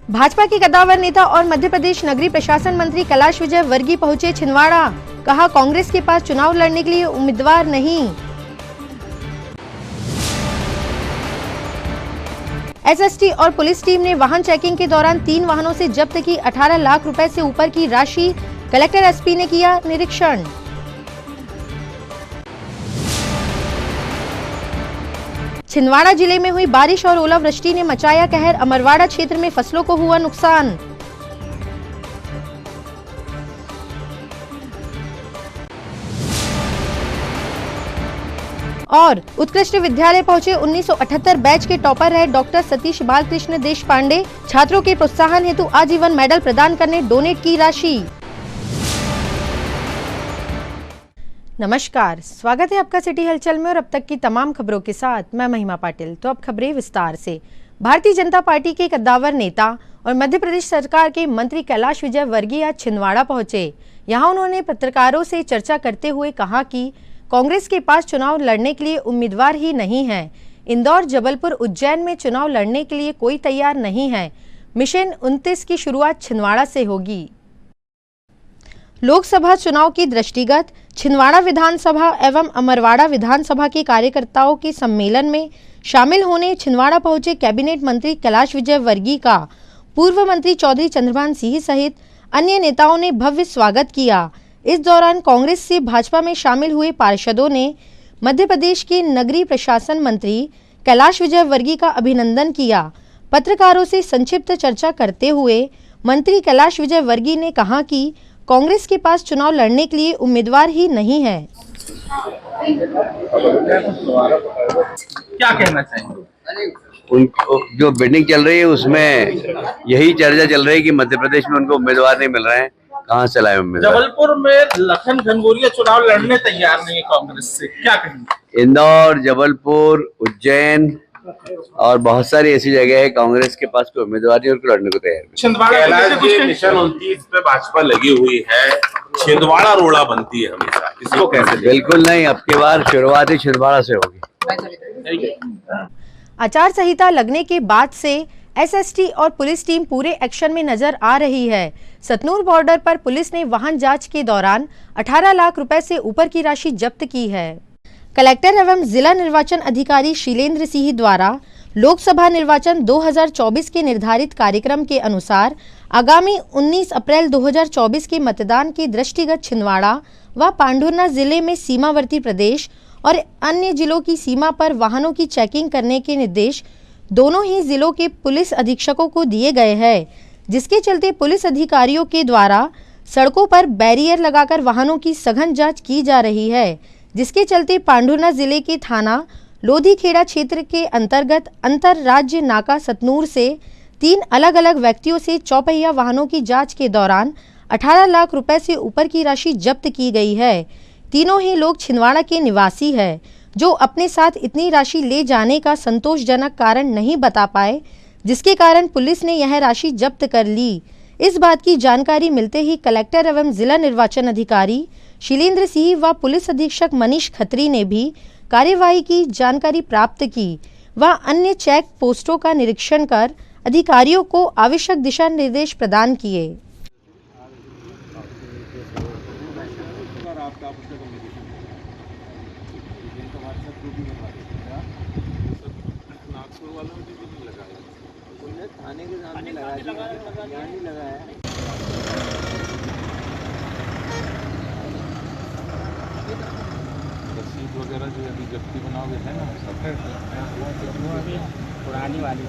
भाजपा के कद्दावर नेता और मध्य प्रदेश नगरीय प्रशासन मंत्री कैलाश विजयवर्गीय पहुंचे छिंदवाड़ा। कहा, कांग्रेस के पास चुनाव लड़ने के लिए उम्मीदवार नहीं। एसएसटी और पुलिस टीम ने वाहन चेकिंग के दौरान 3 वाहनों से जब्त की 18 लाख रुपए से ऊपर की राशि। कलेक्टर एसपी ने किया निरीक्षण। छिंदवाड़ा जिले में हुई बारिश और ओलावृष्टि ने मचाया कहर। अमरवाड़ा क्षेत्र में फसलों को हुआ नुकसान। और उत्कृष्ट विद्यालय पहुंचे 1978 बैच के टॉपर रहे डॉक्टर सतीश बालकृष्ण देशपांडे। छात्रों के प्रोत्साहन हेतु आजीवन मेडल प्रदान करने डोनेट की राशि। नमस्कार, स्वागत है आपका सिटी हलचल में और अब तक की तमाम खबरों के साथ मैं महिमा पाटिल। तो अब खबरें विस्तार से। भारतीय जनता पार्टी के कद्दावर नेता और मध्य प्रदेश सरकार के मंत्री कैलाश विजयवर्गीय आज छिंदवाड़ा पहुंचे। यहां उन्होंने पत्रकारों से चर्चा करते हुए कहा कि कांग्रेस के पास चुनाव लड़ने के लिए उम्मीदवार ही नहीं है। इंदौर, जबलपुर, उज्जैन में चुनाव लड़ने के लिए कोई तैयार नहीं है। मिशन 29 की शुरुआत छिंदवाड़ा से होगी। लोकसभा चुनाव के दृष्टिगत छिंदवाड़ा विधानसभा एवं अमरवाड़ा विधानसभा के कार्यकर्ताओं के सम्मेलन में शामिल होने छिंदवाड़ा पहुंचे कैबिनेट मंत्री कैलाश विजयवर्गीय का पूर्व मंत्री चौधरी चंद्रभान सिंह सहित अन्य नेताओं ने भव्य स्वागत किया। इस दौरान कांग्रेस से भाजपा में शामिल हुए पार्षदों ने मध्य प्रदेश के नगरीय प्रशासन मंत्री कैलाश विजयवर्गीय का अभिनंदन किया। पत्रकारों से संक्षिप्त चर्चा करते हुए मंत्री कैलाश विजयवर्गीय ने कहा कि कांग्रेस के पास चुनाव लड़ने के लिए उम्मीदवार ही नहीं है। क्या कहना चाहेंगे? उनको जो बिडिंग चल रही है उसमें यही चर्चा चल रही है कि मध्य प्रदेश में उनको उम्मीदवार नहीं मिल रहे हैं। कहाँ से लाए उम्मीदवार? जबलपुर में लखन घनघोरिया चुनाव लड़ने तैयार नहीं है कांग्रेस से, क्या कहेंगे? इंदौर, जबलपुर, उज्जैन और बहुत सारी ऐसी जगह है कांग्रेस के पास कोई उम्मीदवार नहीं और लड़ने को तैयार। छिंदवाड़ा मिशन 29 पे भाजपा लगी हुई है, छिंदवाड़ा रोड़ा बनती है हमेशा, इसको कैसे? बिल्कुल नहीं, अब की बार शुरुआत ही छिंदवाड़ा से होगी। आचार संहिता लगने के बाद से एसएसटी और पुलिस टीम पूरे एक्शन में नजर आ रही है। सतनूर बॉर्डर पर पुलिस ने वाहन जांच के दौरान 18 लाख रुपए से ऊपर की राशि जब्त की है। कलेक्टर एवं जिला निर्वाचन अधिकारी शीलेंद्र सिंह द्वारा लोकसभा निर्वाचन 2024 के निर्धारित कार्यक्रम के अनुसार आगामी 19 अप्रैल 2024 के मतदान के दृष्टिगत छिंदवाड़ा व पांढुर्ना जिले में सीमावर्ती प्रदेश और अन्य जिलों की सीमा पर वाहनों की चेकिंग करने के निर्देश दोनों ही जिलों के पुलिस अधीक्षकों को दिए गए हैं, जिसके चलते पुलिस अधिकारियों के द्वारा सड़कों पर बैरियर लगाकर वाहनों की सघन जांच की जा रही है। जिसके चलते पांढुर्ना जिले के थाना लोधीखेड़ा क्षेत्र के अंतर्गत अंतर राज्य नाका सतनूर से 3 अलग अलग व्यक्तियों से चौपहिया वाहनों की जांच के दौरान 18 लाख रुपए से ऊपर की राशि जब्त की गई है। तीनों ही लोग छिंदवाड़ा के निवासी है, जो अपने साथ इतनी राशि ले जाने का संतोषजनक कारण नहीं बता पाए, जिसके कारण पुलिस ने यह राशि जब्त कर ली। इस बात की जानकारी मिलते ही कलेक्टर एवं जिला निर्वाचन अधिकारी शीलेंद्र सिंह व पुलिस अधीक्षक मनीष खत्री ने भी कार्यवाही की जानकारी प्राप्त की व अन्य चेक पोस्टों का निरीक्षण कर अधिकारियों को आवश्यक दिशा निर्देश प्रदान किए। वगैरह जो अभी जब्ती बनाओगे है ना, पुरानी वाली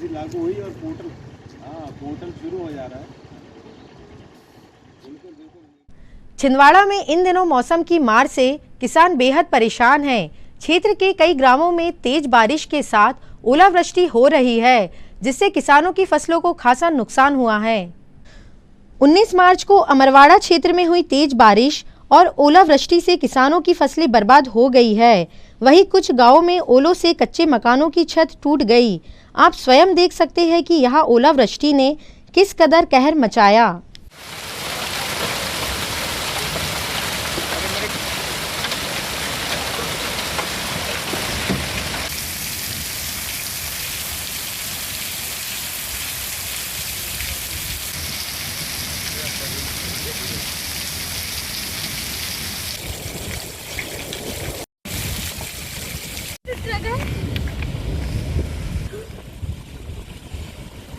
लागू हुई और पोर्टल शुरू हो जा रहा है। छिंदवाड़ा में इन दिनों मौसम की मार से किसान बेहद परेशान हैं। क्षेत्र के कई ग्रामों में तेज बारिश के साथ ओलावृष्टि हो रही है, जिससे किसानों की फसलों को खासा नुकसान हुआ है। 19 मार्च को अमरवाड़ा क्षेत्र में हुई तेज बारिश और ओलावृष्टि से किसानों की फसलें बर्बाद हो गई है। वहीं कुछ गांवों में ओलों से कच्चे मकानों की छत टूट गई। आप स्वयं देख सकते हैं कि यहाँ ओलावृष्टि ने किस कदर कहर मचाया।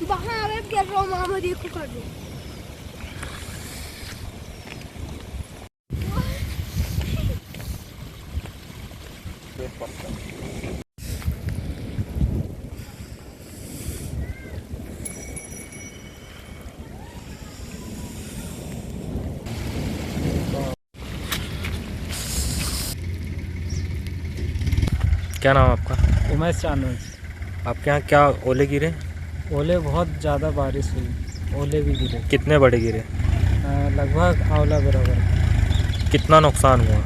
वहाँ आवे कर रहा हूँ मामा देखो कर दो। क्या नाम है आपका? उमेश चांदन। आपके यहाँ क्या ओले गिरे? ओले बहुत ज़्यादा बारिश हुई, ओले भी गिरे। कितने बड़े गिरे? लगभग आंवला बराबर। कितना नुकसान हुआ?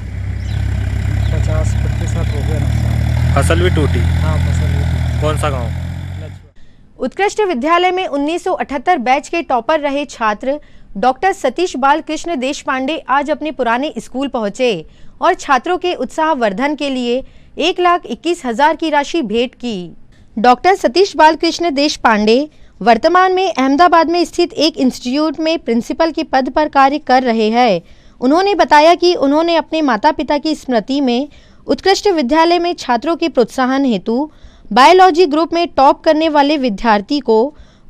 50% हो गया नुकसान। फसल भी टूटी? हाँ, फसल भी टूटी। कौन सा गांव? उत्कृष्ट विद्यालय में 1978 बैच के टॉपर रहे छात्र डॉक्टर सतीश बालकृष्ण देशपांडे आज अपने पुराने स्कूल पहुंचे और छात्रों के उत्साह वर्धन के लिए 1,21,000 की राशि भेंट की। डॉक्टर सतीश बालकृष्ण देशपांडे वर्तमान में अहमदाबाद में स्थित एक इंस्टीट्यूट में प्रिंसिपल के पद पर कार्य कर रहे हैं। उन्होंने बताया कि उन्होंने अपने माता पिता की स्मृति में उत्कृष्ट विद्यालय में छात्रों के प्रोत्साहन हेतु बायोलॉजी ग्रुप में टॉप करने वाले विद्यार्थी को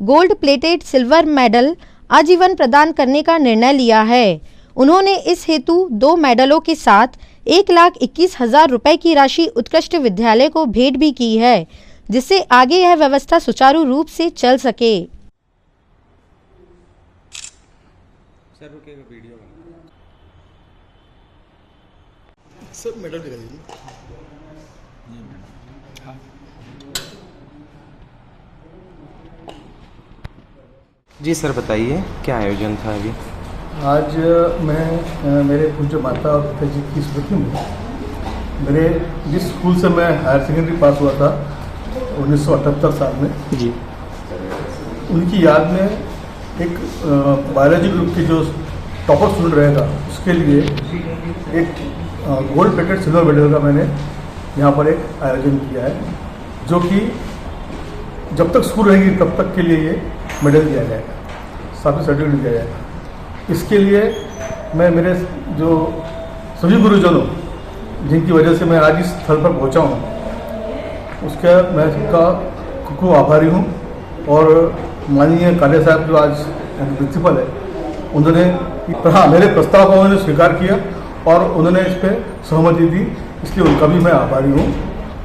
गोल्ड प्लेटेड सिल्वर मेडल आजीवन प्रदान करने का निर्णय लिया है। उन्होंने इस हेतु 2 मेडलों के साथ 1,21,000 रुपए की राशि उत्कृष्ट विद्यालय को भेंट भी की है, जिससे आगे यह व्यवस्था सुचारू रूप से चल सके। जी सर, बताइए क्या आयोजन था अभी? आज मैं मेरे पूज्य माता और पिताजी की स्मृति में मेरे जिस स्कूल से मैं हायर सेकेंडरी पास हुआ था 1978 साल में जी, उनकी याद में एक बायोलॉजी ग्रुप के जो टॉपर स्टूडेंट रहेगा उसके लिए एक गोल्ड प्लेटेड सिल्वर मेडल का मैंने यहाँ पर एक आयोजन किया है, जो कि जब तक स्कूल रहेगी तब तक के लिए ये मेडल दिया जाएगा, साथ में सर्टिफिकेट दिया जाएगा। इसके लिए मैं मेरे जो सभी गुरुजनों जिनकी वजह से मैं आज इस स्थल पर पहुंचा हूं, उसका मैं सबका खूब आभारी हूं। और माननीय काले साहब जो आज प्रिंसिपल है, उन्होंने मेरे प्रस्ताव को उन्होंने स्वीकार किया और उन्होंने इस पर सहमति दी, इसलिए उनका भी मैं आभारी हूँ।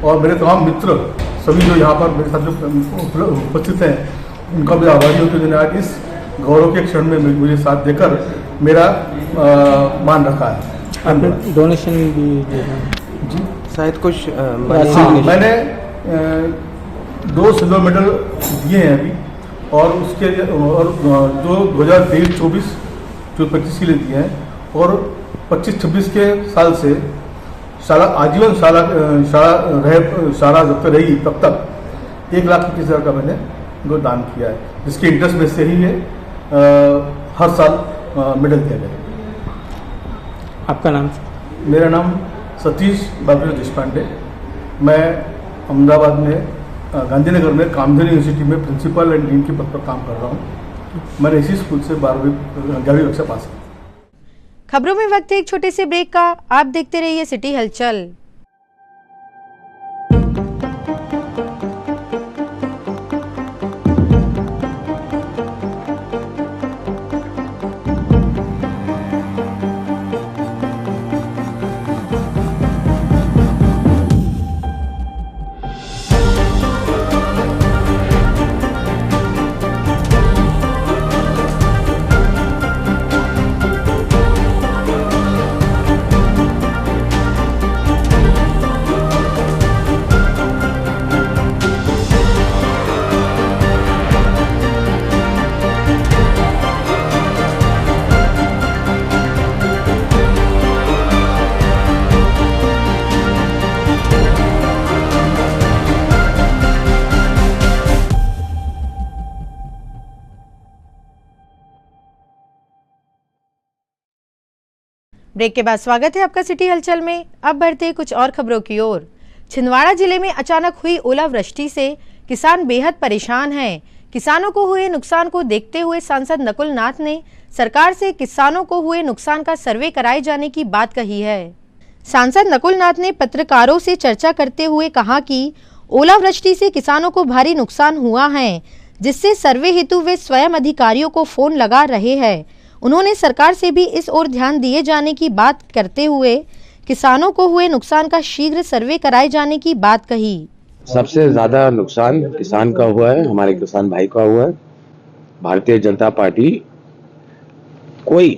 और मेरे तमाम मित्र सभी जो यहाँ पर मेरे साथ जो उपस्थित हैं, उनका भी आभारी हूँ कि उन्होंने आज इस गौरव के क्षण में मुझे साथ देकर मेरा मान रखा है। डोनेशन भी जी शायद कुछ मैंने 2 सिल्वर मेडल दिए हैं अभी, और उसके और जो 2023-24 जो 25 के लिए दिए हैं, और 25-26 के साल से शाला आजीवन शाला जब तक रहेगी तब तक 1,21,000 का मैंने उनको दान किया है, जिसके इंटरेस्ट में से ही ये हर साल मेडल दिया गया। आपका नाम? मेरा नाम सतीश बालकृष्ण देशपांडे। मैं अहमदाबाद में गांधीनगर में कामधेनु यूनिवर्सिटी में प्रिंसिपल एंड डीन के पद पर काम कर रहा हूँ। मैंने इसी स्कूल से 11वीं कक्षा पास की। खबरों में वक्त है एक छोटे से ब्रेक का। आप देखते रहिए सिटी हलचल। ब्रेक के बाद स्वागत है आपका सिटी हलचल में। अब बढ़ते कुछ और खबरों की ओर। छिंदवाड़ा जिले में अचानक हुई ओलावृष्टि से किसान बेहद परेशान हैं। किसानों को हुए नुकसान को देखते हुए सांसद नकुल नाथ ने सरकार से किसानों को हुए नुकसान का सर्वे कराए जाने की बात कही है। सांसद नकुल नाथ ने पत्रकारों से चर्चा करते हुए कहा कि ओलावृष्टि से किसानों को भारी नुकसान हुआ है, जिससे सर्वे हेतु वे स्वयं अधिकारियों को फोन लगा रहे हैं। उन्होंने सरकार से भी इस ओर ध्यान दिए जाने की बात करते हुए किसानों को हुए नुकसान का शीघ्र सर्वे कराए जाने की बात कही। सबसे ज्यादा नुकसान किसान का हुआ है, हमारे किसान भाई का हुआ है। भारतीय जनता पार्टी कोई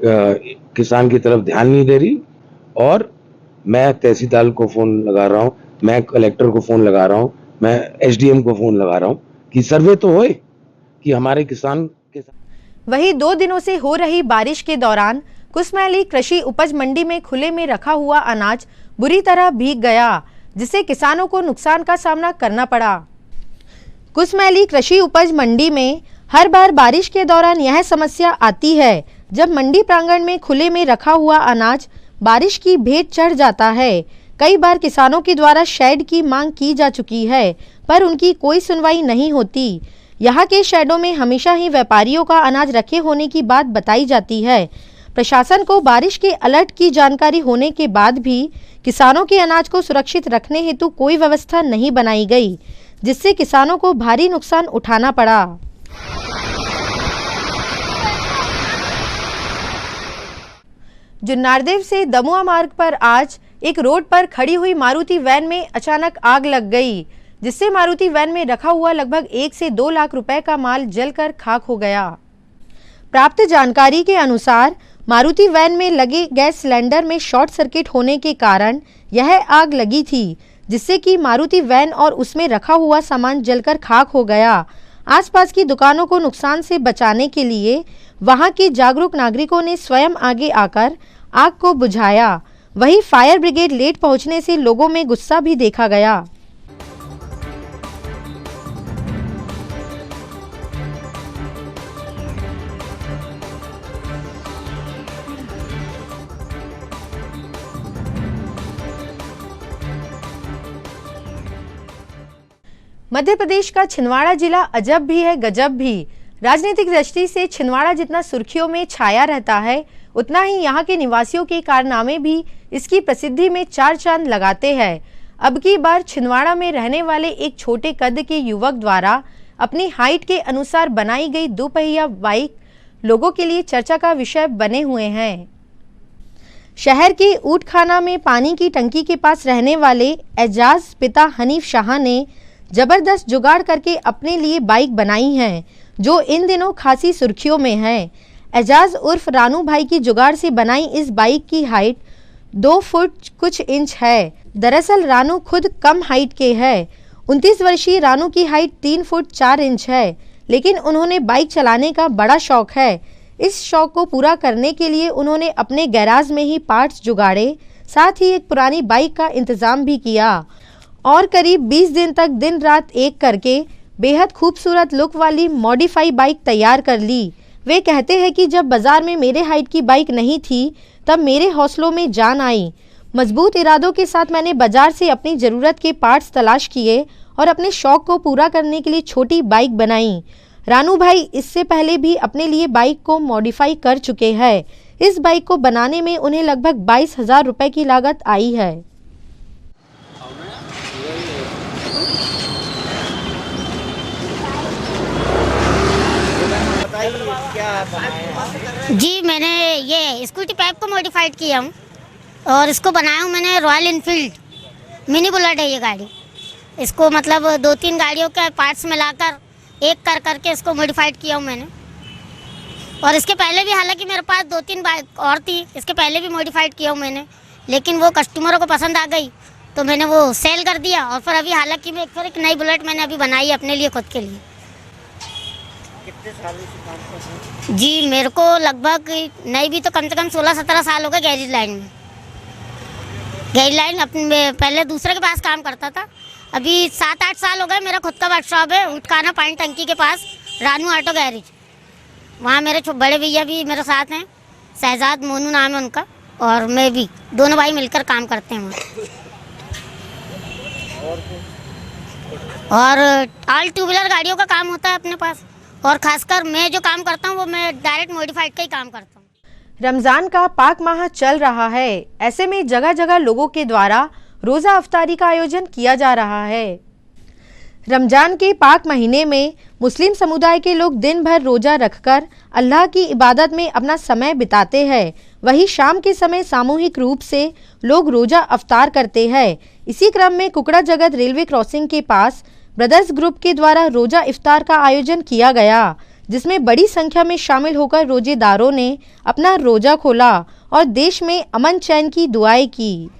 किसान की तरफ ध्यान नहीं दे रही और मैं तहसीलदार को फोन लगा रहा हूँ, मैं कलेक्टर को फोन लगा रहा हूँ, मैं एसडीएम को फोन लगा रहा हूँ कि सर्वे तो होए कि हमारे किसान के। वहीं 2 दिनों से हो रही बारिश के दौरान कुसमैली कृषि उपज मंडी में खुले में रखा हुआ अनाज बुरी तरह भीग गया, जिससे किसानों को नुकसान का सामना करना पड़ा। कुसमैली कृषि उपज मंडी में हर बार बारिश के दौरान यह समस्या आती है, जब मंडी प्रांगण में खुले में रखा हुआ अनाज बारिश की भेंट चढ़ जाता है। कई बार किसानों के द्वारा शेड की मांग की जा चुकी है, पर उनकी कोई सुनवाई नहीं होती। यहाँ के शेडों में हमेशा ही व्यापारियों का अनाज रखे होने की बात बताई जाती है। प्रशासन को बारिश के अलर्ट की जानकारी होने के बाद भी किसानों के अनाज को सुरक्षित रखने हेतु कोई व्यवस्था नहीं बनाई गई, जिससे किसानों को भारी नुकसान उठाना पड़ा। जुन्नारदेव से दमुआ मार्ग पर आज एक रोड पर खड़ी हुई मारुति वैन में अचानक आग लग गई, जिससे मारुति वैन में रखा हुआ लगभग 1 से 2 लाख रुपए का माल जलकर खाक हो गया। प्राप्त जानकारी के अनुसार मारुति वैन में लगे गैस सिलेंडर में शॉर्ट सर्किट होने के कारण यह आग लगी थी, जिससे कि मारुति वैन और उसमें रखा हुआ सामान जलकर खाक हो गया। आसपास की दुकानों को नुकसान से बचाने के लिए वहां के जागरूक नागरिकों ने स्वयं आगे आकर आग को बुझाया। वहीं फायर ब्रिगेड लेट पहुंचने से लोगों में गुस्सा भी देखा गया। मध्य प्रदेश का छिंदवाड़ा जिला अजब भी है गजब भी। राजनीतिक दृष्टि से छिंदवाड़ा जितना सुर्खियों में छाया रहता है, उतना ही यहाँ के निवासियों के कारनामे भी इसकी प्रसिद्धि में 4 चांद लगाते हैं। अब की बार छिंदवाड़ा में रहने वाले एक छोटे कद के युवक द्वारा अपनी हाइट के अनुसार बनाई गई 2 पहिया बाइक लोगों के लिए चर्चा का विषय बने हुए हैं। शहर के ऊँटखाना में पानी की टंकी के पास रहने वाले एजाज पिता हनीफ शाह ने जबरदस्त जुगाड़ करके अपने लिए बाइक बनाई है, जो इन दिनों खासी सुर्खियों में है। एजाज उर्फ रानू भाई की जुगाड़ से बनाई इस बाइक की हाइट 2 फुट कुछ इंच है। दरअसल रानू खुद कम हाइट के है। 29 वर्षीय रानू की हाइट 3 फुट 4 इंच है, लेकिन उन्होंने बाइक चलाने का बड़ा शौक है। इस शौक को पूरा करने के लिए उन्होंने अपने गैराज में ही पार्ट्स जुगाड़े, साथ ही एक पुरानी बाइक का इंतजाम भी किया और करीब 20 दिन तक दिन रात एक करके बेहद खूबसूरत लुक वाली मॉडिफाई बाइक तैयार कर ली। वे कहते हैं कि जब बाजार में मेरे हाइट की बाइक नहीं थी, तब मेरे हौसलों में जान आई। मजबूत इरादों के साथ मैंने बाजार से अपनी ज़रूरत के पार्ट्स तलाश किए और अपने शौक को पूरा करने के लिए छोटी बाइक बनाई। रानू भाई इससे पहले भी अपने लिए बाइक को मॉडिफाई कर चुके हैं। इस बाइक को बनाने में उन्हें लगभग 22,000 रुपये की लागत आई है। जी, मैंने ये स्कूटी पैप को मॉडिफाइड किया हूँ और इसको बनाया हूँ मैंने रॉयल इनफील्ड मिनी बुलेट है ये गाड़ी। इसको मतलब 2-3 गाड़ियों के पार्ट्स मिलाकर एक कर करके इसको मॉडिफाइड किया हूँ मैंने। और इसके पहले भी हालांकि मेरे पास 2-3 बाइक और थी, इसके पहले भी मॉडिफाइड किया हूँ मैंने, लेकिन वो कस्टमरों को पसंद आ गई तो मैंने वो सेल कर दिया। और फिर अभी हालांकि मैं फिर एक नई बुलेट मैंने अभी बनाई है अपने लिए, खुद के लिए। कितने साल से काम कर रहे हैं? जी, मेरे को लगभग नहीं भी तो कम से कम 16-17 साल हो गए गैरेज लाइन में। गैरेज लाइन अपने पहले दूसरे के पास काम करता था, अभी 7-8 साल हो गए मेरा खुद का वर्कशॉप है ऊँटखाना पानी टंकी के पास, रानू ऑटो गैरेज। वहाँ मेरे बड़े भैया भी मेरे साथ हैं शहजाद मोनू नाम है उनका, और मैं भी, दोनों भाई मिलकर काम करते हैं वहाँ। और ऑल टू व्हीलर गाड़ियों का काम होता है अपने पास, और खासकर मैं जो काम करता हूँ वो मैं डायरेक्ट मॉडिफाइड का ही काम करता हूँ। रमजान का पाक माह चल रहा है, ऐसे में जगह जगह लोगों के द्वारा रोजा अफ्तारी का आयोजन किया जा रहा है। रमजान के पाक महीने में मुस्लिम समुदाय के लोग दिन भर रोजा रखकर अल्लाह की इबादत में अपना समय बिताते हैं। वहीं शाम के समय सामूहिक रूप से लोग रोजा अफ्तार करते हैं। इसी क्रम में कुकड़ा जगत रेलवे क्रॉसिंग के पास ब्रदर्स ग्रुप के द्वारा रोजा इफ्तार का आयोजन किया गया, जिसमें बड़ी संख्या में शामिल होकर रोजेदारों ने अपना रोजा खोला और देश में अमन चैन की दुआएं की।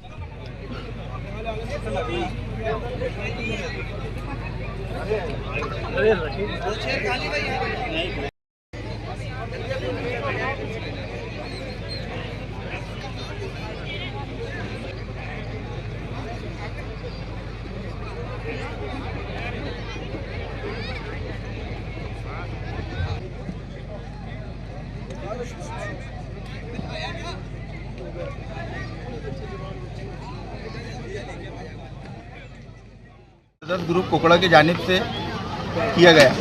ग्रुप कोकड़ा की जानिब से किया गया।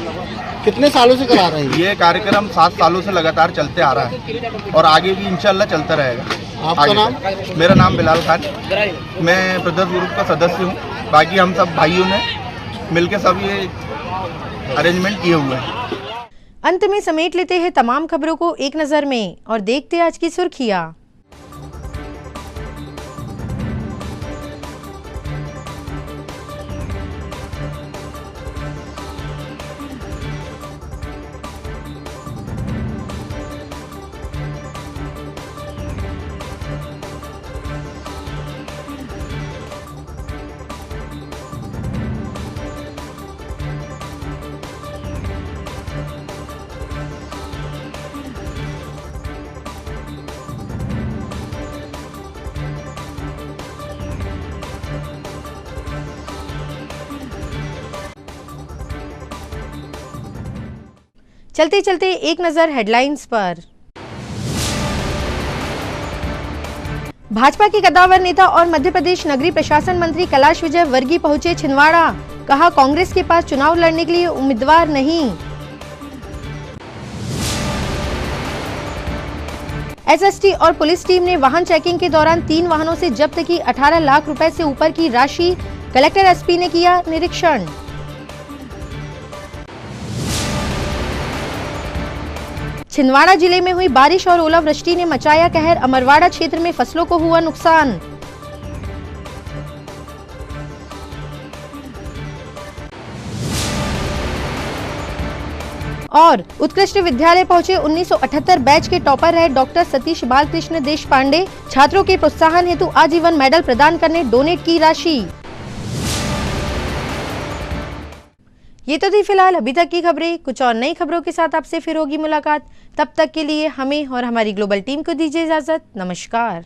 कितने सालों से करा रहे हैं? ये कार्यक्रम 7 सालों से लगातार चलते आ रहा है और आगे भी इंशाल्लाह चलता रहेगा। आपका नाम? मेरा नाम बिलाल खान, मैं ब्रदर्स ग्रुप का सदस्य हूँ। बाकी हम सब भाइयों ने मिलकर सब ये अरेंजमेंट किए हुए हैं। अंत में समेट लेते हैं तमाम खबरों को एक नज़र में और देखते हैं आज की सुर्खियाँ। चलते चलते एक नजर हेडलाइंस पर। भाजपा के कद्दावर नेता और मध्य प्रदेश नगरीय प्रशासन मंत्री कैलाश विजय वर्गीय पहुंचे छिंदवाड़ा, कहा कांग्रेस के पास चुनाव लड़ने के लिए उम्मीदवार नहीं। एसएसटी और पुलिस टीम ने वाहन चेकिंग के दौरान 3 वाहनों से जब्त की 18 लाख रुपए से ऊपर की राशि, कलेक्टर एसपी ने किया निरीक्षण। छिंदवाड़ा जिले में हुई बारिश और ओलावृष्टि ने मचाया कहर, अमरवाड़ा क्षेत्र में फसलों को हुआ नुकसान। और उत्कृष्ट विद्यालय पहुंचे 1978 बैच के टॉपर रहे डॉक्टर सतीश बालकृष्ण देश पांडे, छात्रों के प्रोत्साहन हेतु आजीवन मेडल प्रदान करने डोनेट की राशि। ये तो थी फिलहाल अभी तक की खबरें। कुछ और नई खबरों के साथ आपसे फिर होगी मुलाकात। तब तक के लिए हमें और हमारी ग्लोबल टीम को दीजिए इजाजत। नमस्कार।